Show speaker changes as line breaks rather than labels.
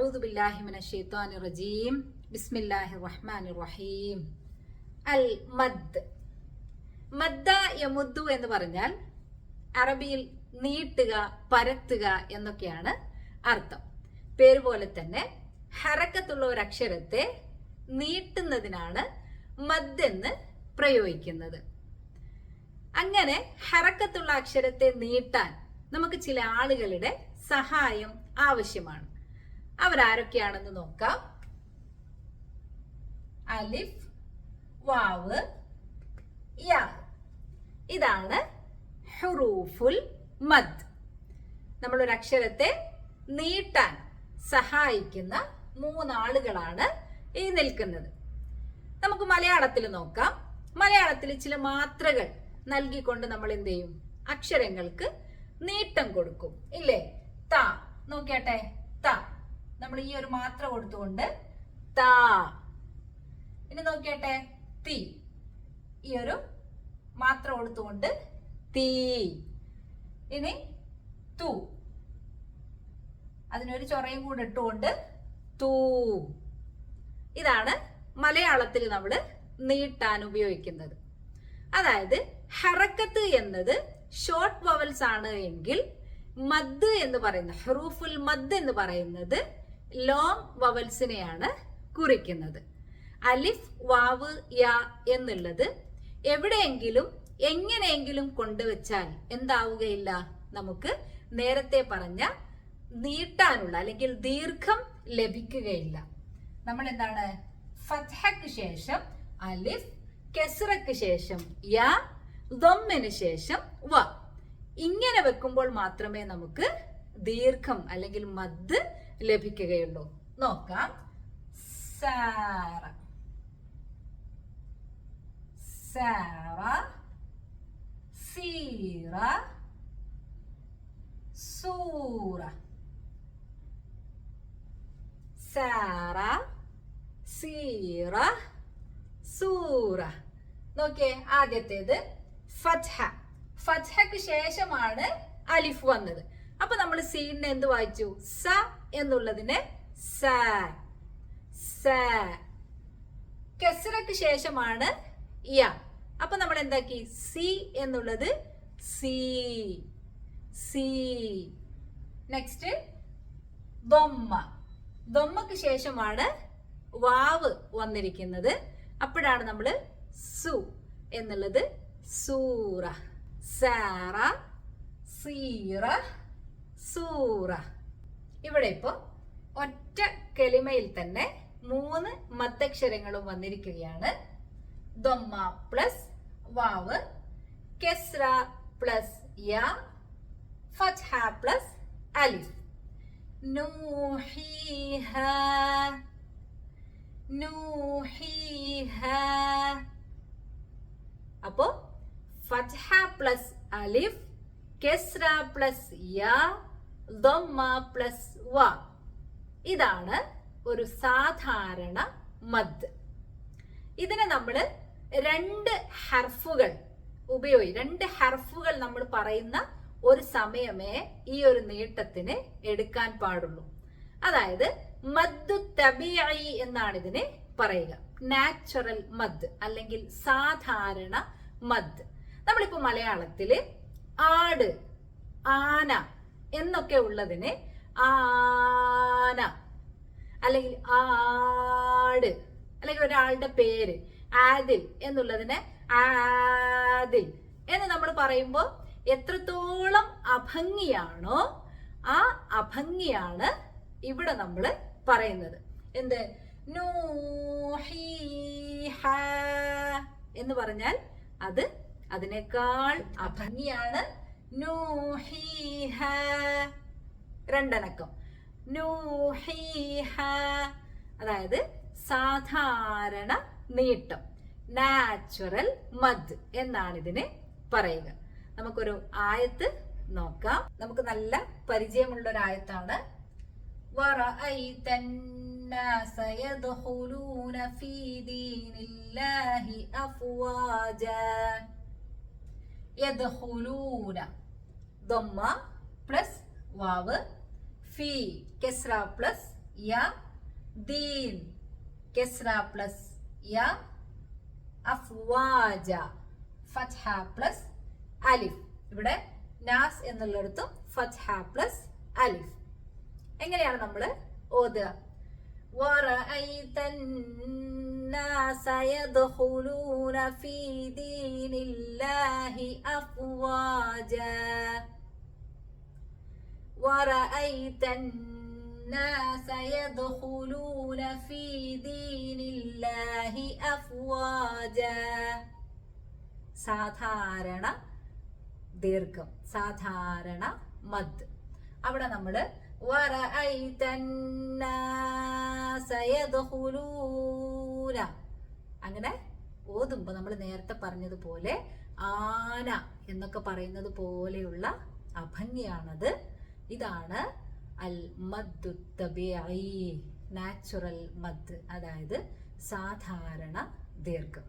അഊദു ബില്ലാഹി മിനശ് ശൈത്വാനിർ റജീം. ബിസ്മില്ലാഹിർ റഹ്മാനിർ റഹീം. അൽ മദ്. മദ്ദ യമുദ്ദു എന്ന് പറഞ്ഞാൽ അറബിയിൽ നീട്ടുക, പരത്തുക എന്നൊക്കെയാണ് അർത്ഥം. പേര് പോലെ തന്നെ ഹറക്കത്തുള്ള ഒരു അക്ഷരത്തെ നീട്ടുന്നതിനാണ് മദ് എന്ന് പ്രയോഗിക്കുന്നത്. അങ്ങനെ ഹറക്കത്തുള്ള അക്ഷരത്തെ നീട്ടാൻ നമുക്ക് ചില ആളുകളുടെ സഹായം ആവശ്യമാണ്. അവരാരൊക്കെയാണെന്ന് നോക്കാം. അലിഫ്, വാവ്, യാ. ഇതാണ് ഹുറൂഫുൽ മദ്. നമ്മളൊരു അക്ഷരത്തെ നീട്ടാൻ സഹായിക്കുന്ന മൂന്നാളുകളാണ് ഈ നിൽക്കുന്നത്. നമുക്ക് മലയാളത്തിൽ നോക്കാം. മലയാളത്തിൽ ചില മാത്രകൾ നൽകിക്കൊണ്ട് നമ്മൾ എന്ത് ചെയ്യും? അക്ഷരങ്ങൾക്ക് നീട്ടം കൊടുക്കും, ഇല്ലേ? ത നോക്കിയാട്ടെ, ത. നമ്മൾ ഈ ഒരു മാത്ര കൊടുത്തുകൊണ്ട് ത. ഇനി നോക്കിയാട്ടെ, തി. ഈ ഒരു മാത്ര കൊടുത്തുകൊണ്ട് തീ. ഇനി തു. അതിനൊരു ചൊറയും കൂടെ ഇട്ടുകൊണ്ട് തൂ. ഇതാണ് മലയാളത്തിൽ നമ്മൾ നീട്ടാൻ ഉപയോഗിക്കുന്നത്. അതായത് ഹറക്കത്ത് എന്നത് ഷോർട്ട് വവൽസ് ആണ് എങ്കിൽ മദ് എന്ന് പറയുന്ന ഹുറൂഫുൽ മദ് എന്ന് പറയുന്നത് ലോങ് വവൽസിനെയാണ് കുറിക്കുന്നത്. അലിഫ്, വാവ്, യാ എന്നുള്ളത് എവിടെയെങ്കിലും എങ്ങനെയെങ്കിലും കൊണ്ടുവച്ചാൽ എന്താവുകയില്ല? നമുക്ക് നേരത്തെ പറഞ്ഞ നീട്ടാനുള്ള അല്ലെങ്കിൽ ദീർഘം ലഭിക്കുകയില്ല. നമ്മൾ എന്താണ്? ഫത്ഹയ്ക്ക് ശേഷം അലിഫ്, കെസ്റയ്ക്ക് ശേഷം യാ, ദമ്മിന് ശേഷം വ. ഇങ്ങനെ വെക്കുമ്പോൾ മാത്രമേ നമുക്ക് ദീർഘം അല്ലെങ്കിൽ മദ് ലഭിക്കുകയുള്ളൂ. നോക്കാം. സാറ, സാറ, സീറ, സൂറ. സാറ, സീറ, സൂറ. നോക്കിയേ, ആദ്യത്തേത് ഫത്ഹ. ഫത്ഹയ്ക്ക് ശേഷമാണ് അലിഫ് വന്നത്. അപ്പൊ നമ്മൾ സീനെ എന്ത് വായിച്ചു? സ എന്നുള്ളതിന് സ. സ. കെസ്റയ്ക്ക് ശേഷമാണ് യ. അപ്പൊ നമ്മൾ എന്താക്കി? സി എന്നുള്ളത് സി. സി. നെക്സ്റ്റ് ദൊമ്മ. ദൊമ്മക്ക് ശേഷമാണ് വാവ് വന്നിരിക്കുന്നത്. അപ്പോഴാണ് നമ്മൾ സു എന്നുള്ളത് സൂറ. സാറ, സീറ, സൂറ. ഇവിടെ ഇപ്പോ ഒറ്റ കെലിമയിൽ തന്നെ 3 മദ്ദക്ഷരങ്ങളും വന്നിരിക്കുകയാണ്. ദൊമ്മ പ്ലസ് വാവ്, കെസ്റ പ്ലസ് യ, ഫത്ഹ പ്ലസ് അലിഫ്. നൂഹിഹ, നൂഹിഹ. അപ്പോ ഫത്ഹ പ്ലസ് അലിഫ്, കെസ്റ പ്ലസ് യ, ദമ്മ പ്ലസ് വ. ഇതാണ് ഒരു സാധാരണ മദ്. ഇതിനെ നമ്മൾ 2 ഹർഫുകൾ നമ്മൾ പറയുന്ന ഒരു സമയമേ ഈ ഒരു നീട്ടത്തിന് എടുക്കാൻ പാടുള്ളൂ. അതായത് മദ്ദു തബീഇ എന്നാണ് ഇതിനെ പറയുക. നാച്ചുറൽ മദ് അല്ലെങ്കിൽ സാധാരണ മദ്. നമ്മളിപ്പോ മലയാളത്തില് ആട്, ആന എന്നൊക്കെ ഉള്ളതിന് ആന, അല്ലെങ്കിൽ ആട്, അല്ലെങ്കിൽ ഒരാളുടെ പേര് ആദിൽ എന്നുള്ളതിന് ആദിൽ എന്ന് നമ്മൾ പറയുമ്പോൾ എത്രത്തോളം അഭംഗിയാണോ ആ അഭംഗിയാണ് ഇവിടെ നമ്മൾ പറയുന്നത്. എന്ത്? നൂഹിഹ എന്ന് പറഞ്ഞാൽ അത് അതിനേക്കാൾ അഭംഗിയാണ്. നൂഹിഹ. 2 അനക്കം. നൂഹിഹ. അതായത് സാധാരണ നീട്ടം, നാച്ചുറൽ മദ് എന്നാണ് ഇതിനെ പറയുക. നമുക്കൊരു ആയത്ത് നോക്കാം. നമുക്ക് നല്ല പരിചയമുള്ള ഒരു ആയത്താണ്. വറഅയ്ത الناس يدخلون في دين الله أفواجا. يدخلون ضمة plus واو, في كسرة plus യ ദീൻ കെസ്ര പ്ലസ് യ അഫ്വാജ ഫത്ഹ പ്ലസ് അലിഫ്. ഇവിടെ നാസ് എന്നുള്ളിടത്തും ഫത്ഹ പ്ലസ് അലിഫ്. എങ്ങനെയാണ് നമ്മൾ ഓതുക? വറഅയ്ത الناس يدخلون في دين الله أفواجا ورأيت الناس يدخلون في دين الله أفواجا. സാധാരണ ദീർഘം, സാധാരണ മദ്. അവിടെ നമ്മൾ വറഅയ്ത الناس يدخلون അങ്ങനെ ഓതുമ്പോൾ നമ്മൾ നേരത്തെ പറഞ്ഞതുപോലെ ആന എന്നൊക്കെ പറയുന്നത് പോലെയുള്ള അഭംഗിയാണത്. ഇതാണ് അൽ മദ്ദു തബീഇ, നാച്ചുറൽ മദ്, അതായത് സാധാരണ ദീർഘം.